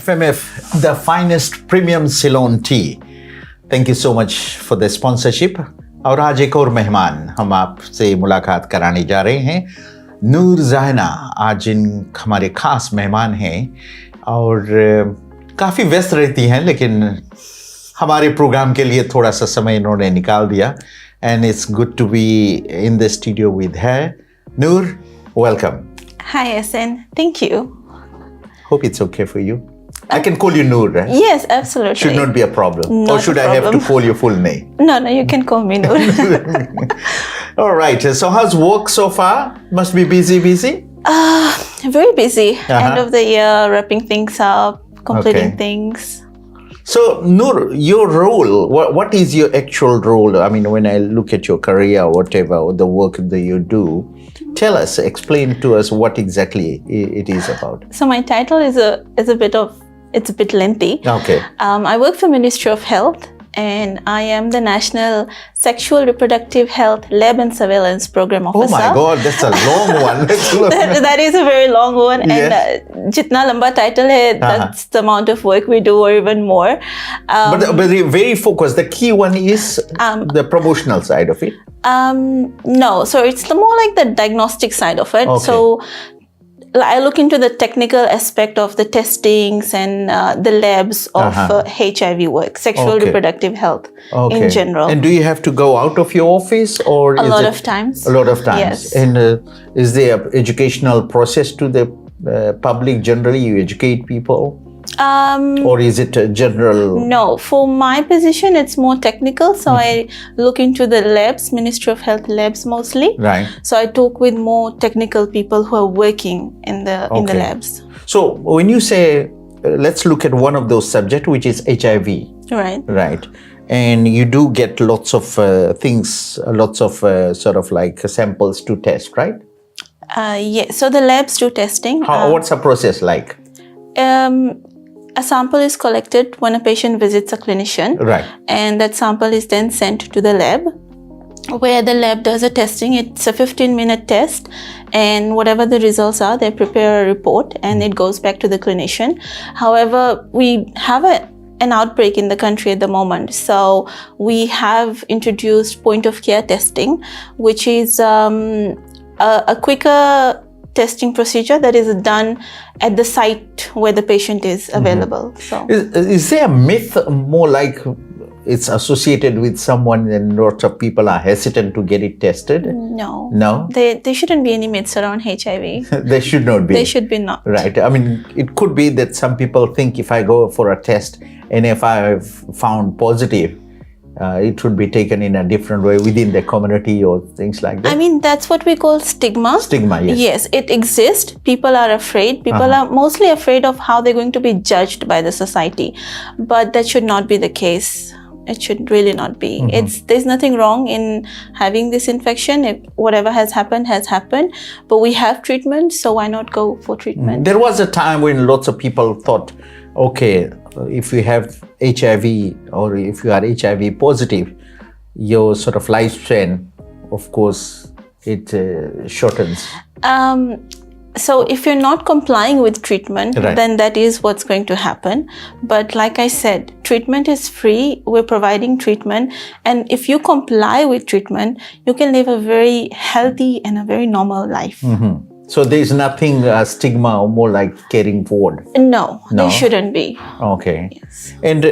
FMF, the finest premium Ceylon tea. Thank you so much for the sponsorship. और आज एक और मेहमान हम आपसे मुलाकात कराने जा रहे हैं नूर ज़ायना आज हमारे खास मेहमान हैं और काफ़ी व्यस्त रहती हैं लेकिन हमारे प्रोग्राम के लिए थोड़ा सा समय इन्होंने निकाल दिया and it's good to be in the studio with her. Noor, welcome. Hi, Asen. Thank you. Hope it's okay for you. I can call you Noor, right? Yes, absolutely. Should not be a problem. Not or should a I have problem. to call your full name? No, you can call me Noor. All right. So how's work so far? Must be busy? Very busy. End of the year, wrapping things up, completing things. So, Noor, your role, what is your actual role? I mean, when I look at your career or whatever, or the work that you do, tell us, explain to us what exactly it is about. So my title is a bit lengthy. Okay. I work for Ministry of Health and I am the National Sexual Reproductive Health Lab and Surveillance Program Officer. Oh my God, that's a long one. that is a very long one. And jitna lamba title hai, that's the amount of work we do or even more. But very focused. The key one is the promotional side of it. No, so it's more like the diagnostic side of it. Okay. So I look into the technical aspect of the testings and the labs of HIV work, sexual reproductive health in general. And do you have to go out of your office or a lot of times? A lot of times. Yes. And is there an educational process to the public generally? You educate people? Or is it a general? No, for my position, it's more technical. So I look into the labs, Ministry of Health labs mostly. Right. So I talk with more technical people who are working in the labs. So when you say, let's look at one of those subjects, which is HIV. Right. Right. And you do get lots of things, lots of sort of like samples to test, right? Yeah. So the labs do testing. What's the process like? A sample is collected when a patient visits a clinician. Right. And that sample is then sent to the lab, where the lab does a testing. It's a 15-minute test, and whatever the results are, they prepare a report and it goes back to the clinician. However, we have an outbreak in the country at the moment. So we have introduced point-of-care testing, which is a quicker testing procedure that is done at the site where the patient is available. So, is there a myth more like it's associated with someone and lots of people are hesitant to get it tested? No. No? There shouldn't be any myths around HIV. There should not be. There should be not. Right. I mean, it could be that some people think if I go for a test and if I've found positive, it should be taken in a different way within the community or things like that. I mean, that's what we call stigma. Stigma, yes. Yes, it exists. People are afraid. People are mostly afraid of how they're going to be judged by the society. But that should not be the case. It should really not be. There's nothing wrong in having this infection. If whatever has happened, but we have treatment, so why not go for treatment? There was a time when lots of people thought, okay, if you have HIV or if you are HIV positive, your sort of lifespan, of course, it shortens. So if you're not complying with treatment, then that is what's going to happen. But like I said, treatment is free. We're providing treatment. And if you comply with treatment, you can live a very healthy and a very normal life. So there's nothing stigma or more like carrying forward? No, there shouldn't be. Okay. Yes. And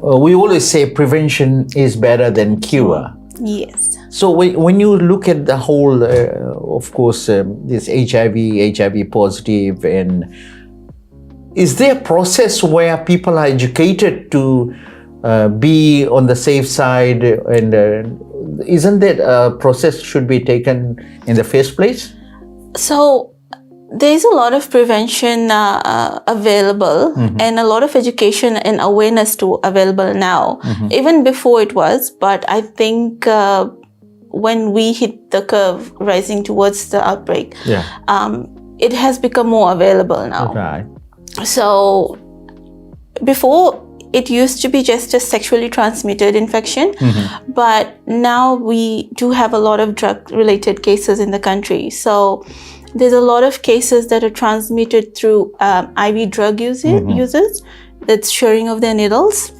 we always say prevention is better than cure. Yes. So when you look at the whole, of course, this HIV positive, and is there a process where people are educated to be on the safe side, and isn't that a process should be taken in the first place? So there's a lot of prevention available and a lot of education and awareness available now. Even before it was, but I think when we hit the curve rising towards the outbreak, it has become more available now. Right. So before, it used to be just a sexually transmitted infection, but now we do have a lot of drug-related cases in the country. So there's a lot of cases that are transmitted through IV drug users, that's sharing of their needles.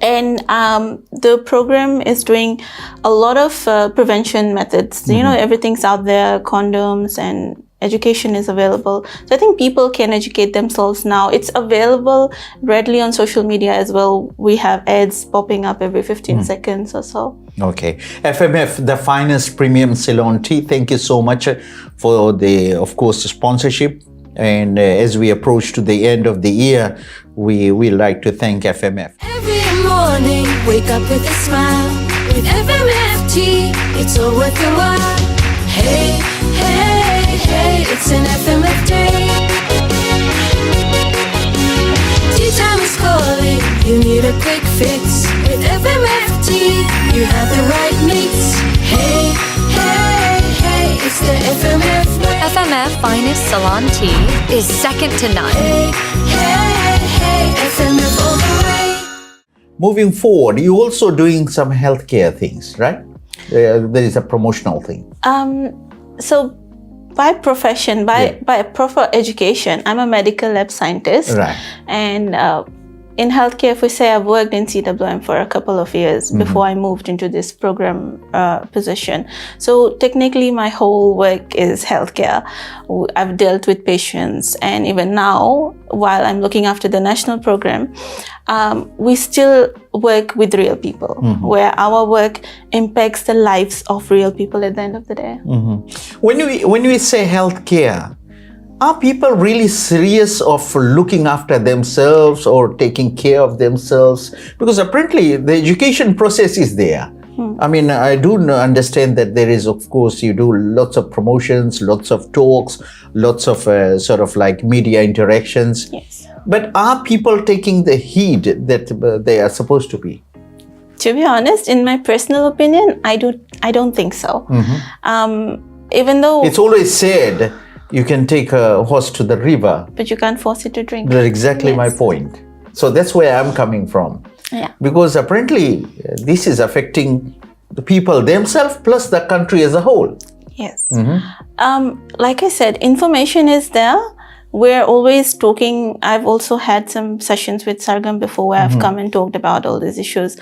And the program is doing a lot of prevention methods. You know, everything's out there, condoms, and education is available. So I think people can educate themselves now. It's available readily on social media as well. We have ads popping up every 15 seconds or so. Okay. FMF, the finest premium Ceylon tea. Thank you so much for the, of course, sponsorship. And as we approach to the end of the year, we like to thank FMF. Every morning, wake up with a smile. With FMF tea, it's all worth the while. Hey, hey, hey, it's an FMF day. Tea time is calling, you need a quick fix. With FMF tea, you have the right mix. Hey, hey, hey, it's the FMF way. FMF Finest Ceylon Tea is second to none. Hey, hey, hey, FMF all the way. Moving forward, you're also doing some healthcare things, right? There is a promotional thing. So by profession, by proper education, I'm a medical lab scientist. Right. And in healthcare, if we say I've worked in CWM for a couple of years before I moved into this program position. So technically my whole work is healthcare. I've dealt with patients, and even now, while I'm looking after the national program, we still work with real people, where our work impacts the lives of real people at the end of the day. When we say healthcare, are people really serious of looking after themselves or taking care of themselves? Because apparently the education process is there. I mean, I do understand that there is, of course, you do lots of promotions, lots of talks, lots of sort of like media interactions. Yes. But are people taking the heed that they are supposed to be? To be honest, in my personal opinion, I don't think so. Even though It's always said you can take a horse to the river. but you can't force it to drink. That's exactly my Yes. point. So that's where I'm coming from. Yeah. Because apparently this is affecting the people themselves plus the country as a whole. Yes. Like I said, information is there. We're always talking. I've also had some sessions with Sargam before where I've come and talked about all these issues.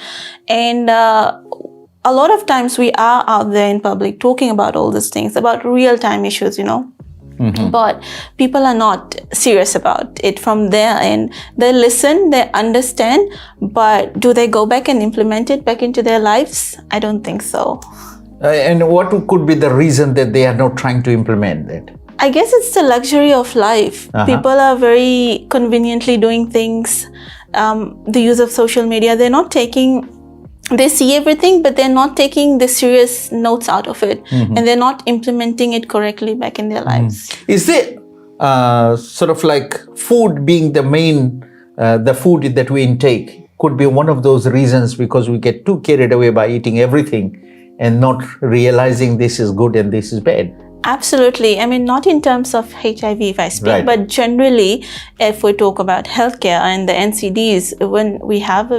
And a lot of times we are out there in public talking about all these things, about real-time issues, But people are not serious about it from their end. They listen, they understand, but do they go back and implement it back into their lives? I don't think so. And what could be the reason that they are not trying to implement it? I guess it's the luxury of life. People are very conveniently doing things. The use of social media, they see everything, but they're not taking the serious notes out of it. And they're not implementing it correctly back in their lives. Is there sort of like food being the main, the food that we intake could be one of those reasons, because we get too carried away by eating everything and not realizing this is good and this is bad? Absolutely. I mean, not in terms of HIV if I speak, Right. but generally, if we talk about healthcare and the NCDs, when we have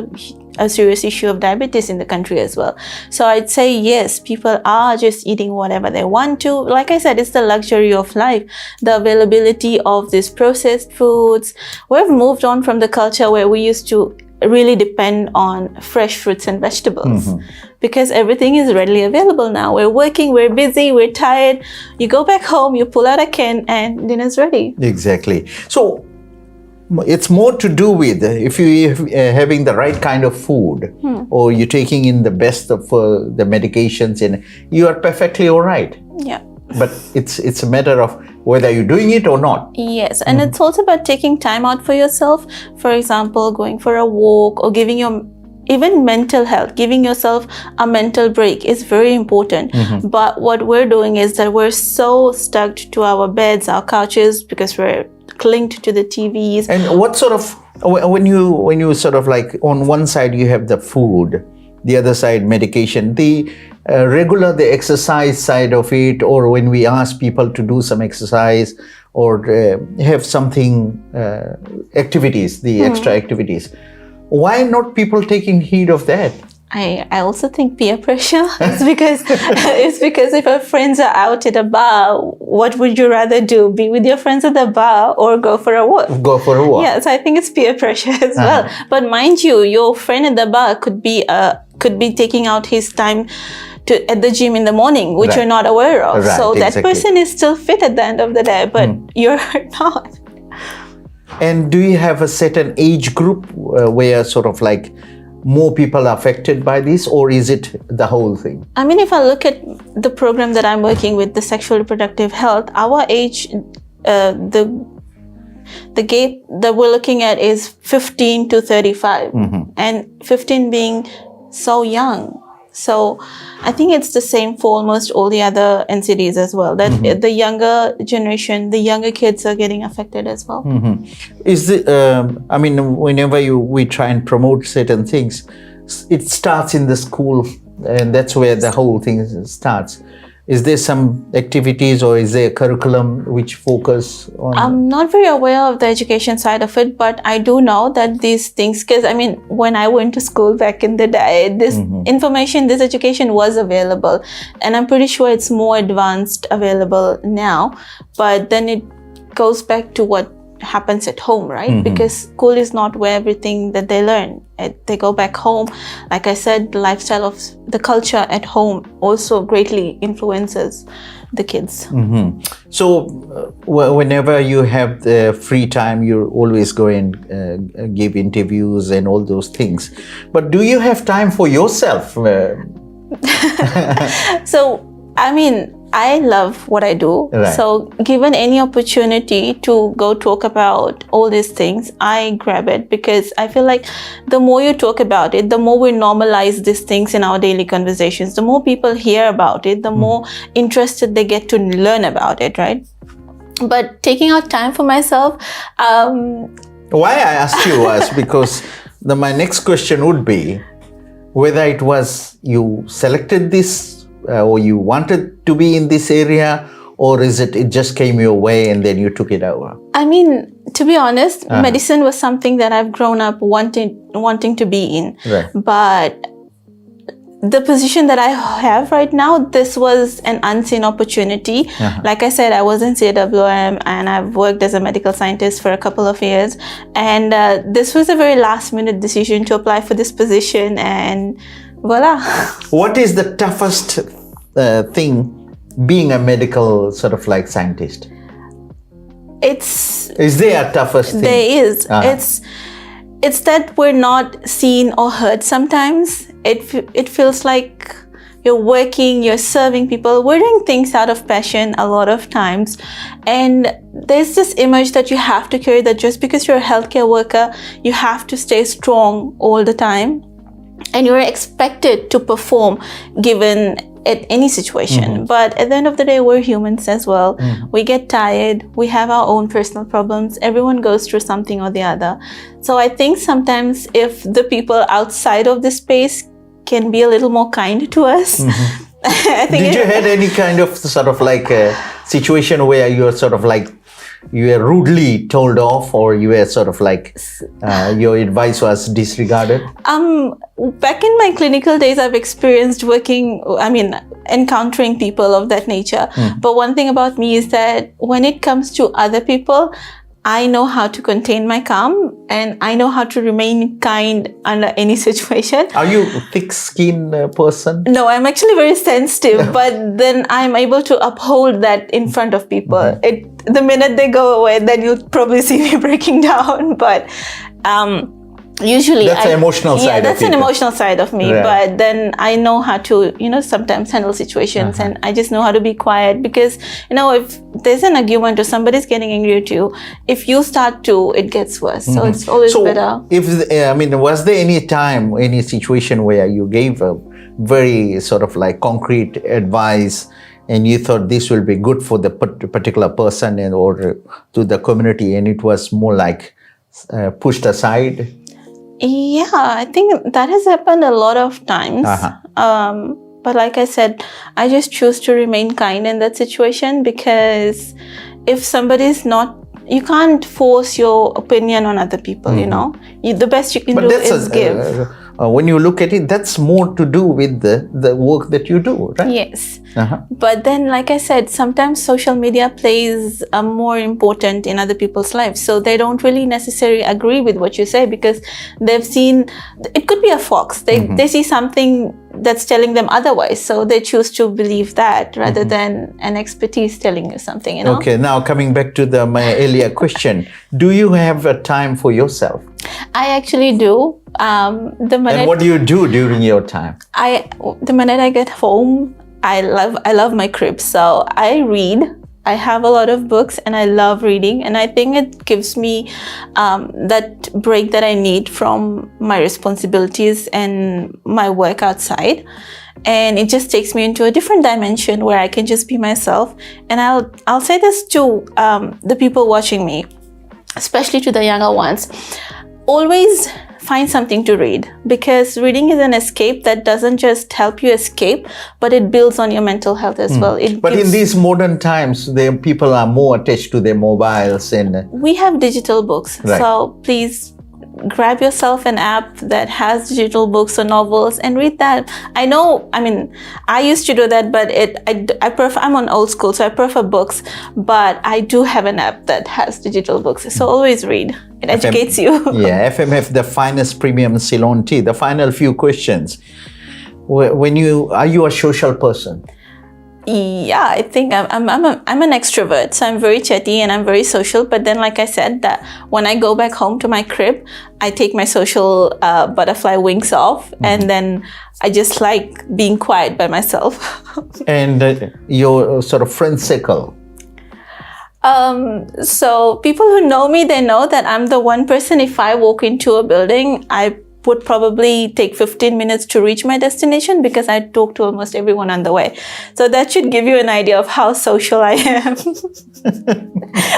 a serious issue of diabetes in the country as well. So I'd say, yes, people are just eating whatever they want to. Like I said, it's the luxury of life, the availability of these processed foods. We've moved on from the culture where we used to really depend on fresh fruits and vegetables because everything is readily available now. We're working, we're busy, we're tired. You go back home, you pull out a can and dinner's ready. Exactly. So it's more to do with if you're having the right kind of food or you're taking in the best of the medications, and you are perfectly all right. Yeah. But it's a matter of whether you're doing it or not. Yes, and it's also about taking time out for yourself. For example, going for a walk or even mental health, giving yourself a mental break is very important. But what we're doing is that we're so stuck to our beds, our couches, because we're linked to the TVs. And what sort of, when you sort of like, on one side you have the food, the other side medication, the exercise side of it, or when we ask people to do some exercise or have something, activities, the extra activities, why not people taking heed of that? I also think peer pressure. It's because if our friends are out at a bar, what would you rather do? Be with your friends at the bar or go for a walk? Go for a walk. Yeah, so I think it's peer pressure as well. But mind you, your friend at the bar could be taking out his time at the gym in the morning, which Right. you're not aware of. Right, So that exactly. person is still fit at the end of the day, but you're not. And do you have a certain age group where sort of like more people are affected by this, or is it the whole thing? I mean, if I look at the program that I'm working with, the sexual reproductive health, our age, the gap that we're looking at is 15 to 35, and 15 being so young. So I think it's the same for almost all the other NCDs as well, that the younger generation, the younger kids are getting affected as well. Is it, I mean, whenever we try and promote certain things, it starts in the school, and that's where the whole thing starts. Is there some activities or is there a curriculum which focus on? I'm not very aware of the education side of it, but I do know that these things, because I mean, when I went to school back in the day, this information, this education was available, and I'm pretty sure it's more advanced available now, but then it goes back to what happens at home, right? Because school is not where everything that they learn. They go back home. Like I said, the lifestyle of the culture at home also greatly influences the kids. So whenever you have the free time, you always go and give interviews and all those things. But do you have time for yourself? So, I mean, I love what I do. Right. So given any opportunity to go talk about all these things, I grab it, because I feel like the more you talk about it, the more we normalize these things in our daily conversations. The more people hear about it, the more interested they get to learn about it, right? But taking out time for myself, Why I asked you was because my next question would be whether it was you selected this or you wanted to be in this area, or is it just came your way and then you took it over? I mean, to be honest, medicine was something that I've grown up wanting to be in. Right. But the position that I have right now, this was an unseen opportunity. Like I said, I was in CWM and I've worked as a medical scientist for a couple of years. And this was a very last minute decision to apply for this position, and voila. What is the toughest thing being a medical sort of like scientist? Is there a toughest thing? There is. It's that we're not seen or heard sometimes. It feels like you're working, you're serving people. We're doing things out of passion a lot of times. And there's this image that you have to carry, that just because you're a healthcare worker, you have to stay strong all the time. And you're expected to perform given at any situation. But at the end of the day, we're humans as well. We get tired. We have our own personal problems. Everyone goes through something or the other. So I think sometimes if the people outside of this space can be a little more kind to us. I think Did you had any kind of sort of like a situation where you're sort of like you were rudely told off, or you were sort of like your advice was disregarded? Back in my clinical days, I've experienced encountering people of that nature. But one thing about me is that when it comes to other people, I know how to contain my calm, and I know how to remain kind under any situation. Are you a thick-skinned person? No, I'm actually very sensitive, but then I'm able to uphold that in front of people. The minute they go away, then you'll probably see me breaking down. But usually that's an emotional side. That's an emotional side of me. Right. But then I know how to, sometimes handle situations, and I just know how to be quiet, because if there's an argument or somebody's getting angry at you, if you start to, it gets worse. So it's always better. Was there any situation where you gave a very sort of like concrete advice, and you thought this will be good for the particular person or to the community, and it was more like pushed aside? Yeah, I think that has happened a lot of times. But like I said, I just choose to remain kind in that situation, because if somebody's not, you can't force your opinion on other people, the best you can do is give. when you look at it, that's more to do with the work that you do, right? Yes. Uh-huh. But then, like I said, sometimes social media plays a more important in other people's lives. So they don't really necessarily agree with what you say because they've seen, it could be a fox. They see something that's telling them otherwise. So they choose to believe that rather than an expertise telling you something, you know? Okay, now coming back to my earlier question, do you have a time for yourself? I actually do. The minute And what do you do during your time? the minute I get home, I love my crib. So I read. I have a lot of books and I love reading, and I think it gives me that break that I need from my responsibilities and my work outside. And it just takes me into a different dimension where I can just be myself. And I'll say this to the people watching me, especially to the younger ones. Always find something to read, because reading is an escape that doesn't just help you escape, but it builds on your mental health as well. But in these modern times, people are more attached to their mobiles and... We have digital books. Right. So please grab yourself an app that has digital books or novels and read that. I used to do that, but I prefer, I'm on old school, so I prefer books, but I do have an app that has digital books. So always read. It educates you. Yeah, FMF, the finest premium Ceylon tea. The final few questions. Are you a social person? Yeah, I think I'm an extrovert, so I'm very chatty and I'm very social. But then, like I said, that when I go back home to my crib, I take my social butterfly wings off, and then I just like being quiet by myself. And your sort of friend circle? So people who know me, they know that I'm the one person, if I walk into a building, I would probably take 15 minutes to reach my destination because I talk to almost everyone on the way. So that should give you an idea of how social I am.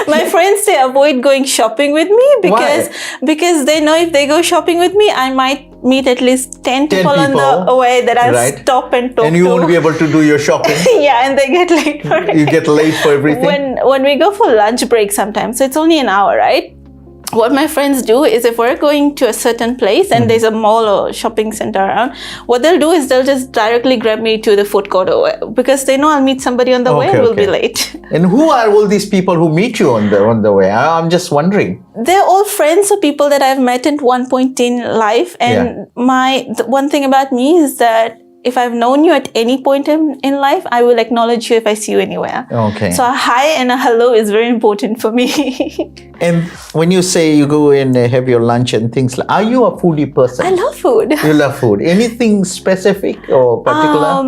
My friends, they avoid going shopping with me because they know if they go shopping with me, I might meet at least 10 people on the way that I'll stop and talk to. And you won't be able to do your shopping. Yeah, and they get late for it. You get late for everything? When we go for lunch break sometimes, so it's only an hour, right? What my friends do is, if we're going to a certain place and there's a mall or shopping center around, what they'll do is they'll just directly grab me to the food court because they know I'll meet somebody on the way and we'll be late. And who are all these people who meet you on the way? I'm just wondering. They're all friends or people that I've met at one point in life. And the one thing about me is that if I've known you at any point in life, I will acknowledge you if I see you anywhere. Okay. So a hi and a hello is very important for me. And when you say you go and have your lunch and things, are you a foodie person? I love food. You love food. Anything specific or particular?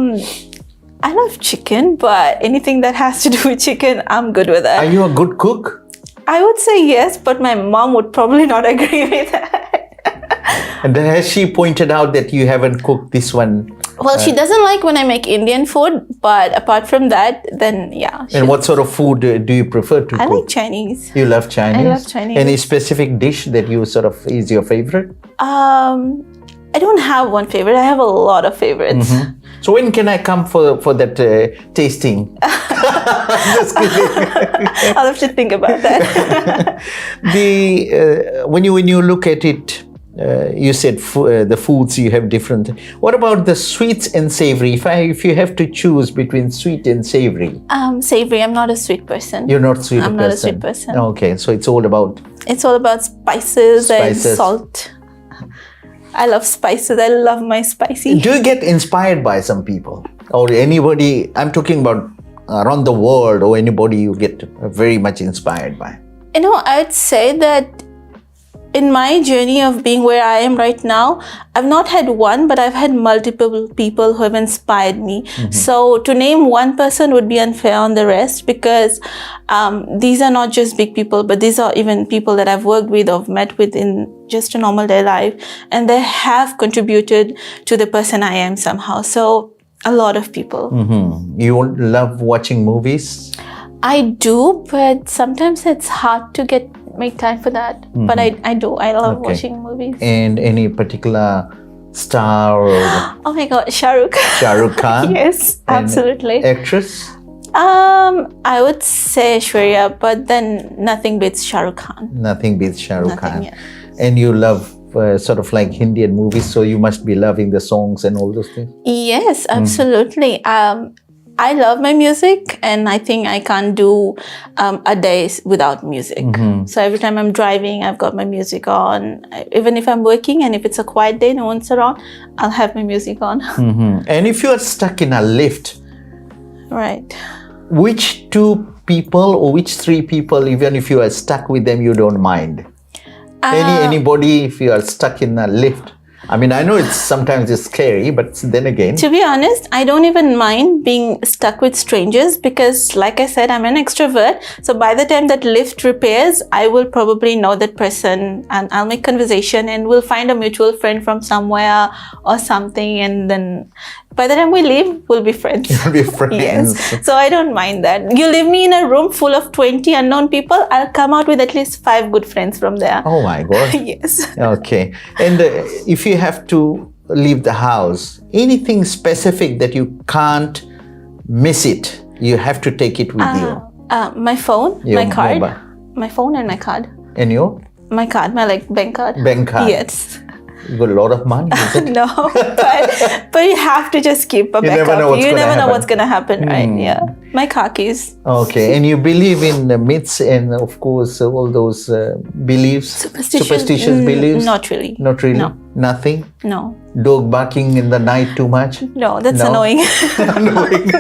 I love chicken, but anything that has to do with chicken, I'm good with that. Are you a good cook? I would say yes, but my mom would probably not agree with that. And has she pointed out that you haven't cooked this one? Well, she doesn't like when I make Indian food, but apart from that, then yeah. And what sort of food do you prefer to cook? I like Chinese. You love Chinese? I love Chinese. Any specific dish that you sort of is your favorite? I don't have one favorite. I have a lot of favorites. So when can I come for that tasting? Just kidding. I'll have to think about that. When you look at it, you said the foods you have different. What about the sweets and savory? If you have to choose between sweet and savory? Savory. I'm not a sweet person. You're not sweet I'm person. not a sweet person. Okay, so it's all about... It's all about spices and salt. I love spices. I love my spicy. Do you get inspired by some people or anybody? I'm talking about around the world, or anybody you get very much inspired by? I'd say that in my journey of being where I am right now, I've not had one, but I've had multiple people who have inspired me. So to name one person would be unfair on the rest, because these are not just big people, but these are even people that I've worked with or met with in just a normal day life, and they have contributed to the person I am somehow. So a lot of people. You love watching movies? I do, but sometimes it's hard to make time for that. But I do. I love watching movies. And any particular star or... Oh my God, Shah Rukh Khan? Yes, absolutely. Actress? I would say Shreya, but then nothing beats Shah Rukh Khan. Nothing beats Shah Rukh Khan. Yeah. And you love sort of like Indian movies, so you must be loving the songs and all those things. Yes, absolutely. I love my music, and I think I can't do a day without music. So every time I'm driving, I've got my music on. Even if I'm working and if it's a quiet day, no one's around, I'll have my music on. And if you are stuck in a lift, Right. which two people or which three people, even if you are stuck with them, you don't mind? Anybody, if you are stuck in a lift? I mean, I know sometimes it's scary, but then again. To be honest, I don't even mind being stuck with strangers because, like I said, I'm an extrovert. So by the time that lift repairs, I will probably know that person and I'll make conversation and we'll find a mutual friend from somewhere or something. And then by the time we leave, we'll be friends. You'll be friends. Yes. So I don't mind that. You leave me in a room full of 20 unknown people, I'll come out with at least 5 good friends from there. Oh my God. Yes. Okay. And if you have to leave the house, anything specific that you can't miss it, you have to take it with you. My phone, Your my card. mobile. My phone and my card. And your My card, my bank card. bank card. Yes. You got a lot of money, is it? No, but you have to just keep a You backup. never know what's You gonna never know happen. what's gonna happen, right? Yeah. My car keys. Okay. And you believe in the myths and, of course, all those beliefs? Superstitious beliefs? Not really. Not really? No. Nothing? No. Dog barking in the night too much? No, that's No? annoying. Annoying.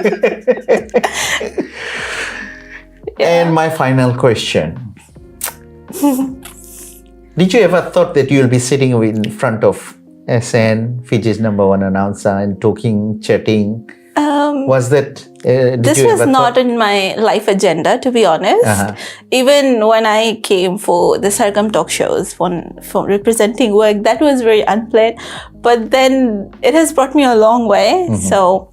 And my final question. Did you ever thought that you'll be sitting in front of SN, Fiji's #1 announcer, and talking, chatting? Was that... This was not in my life agenda, to be honest. Even when I came for the Sargam talk shows for representing work, that was very unplanned. But then it has brought me a long way. So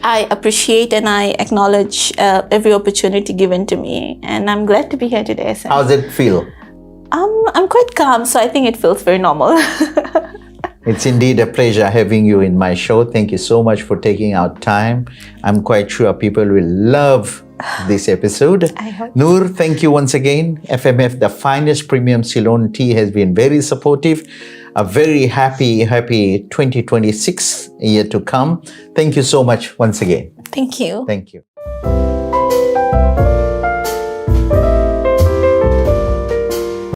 I appreciate and I acknowledge every opportunity given to me. And I'm glad to be here today, SN. How does it feel? I'm quite calm, so I think it feels very normal. It's indeed a pleasure having you in my show. Thank you so much for taking out time. I'm quite sure people will love this episode. I hope. Noor, thank you once again. FMF, the finest premium Ceylon tea, has been very supportive. A very happy 2026 year to come. Thank you so much once again. Thank you. Thank you.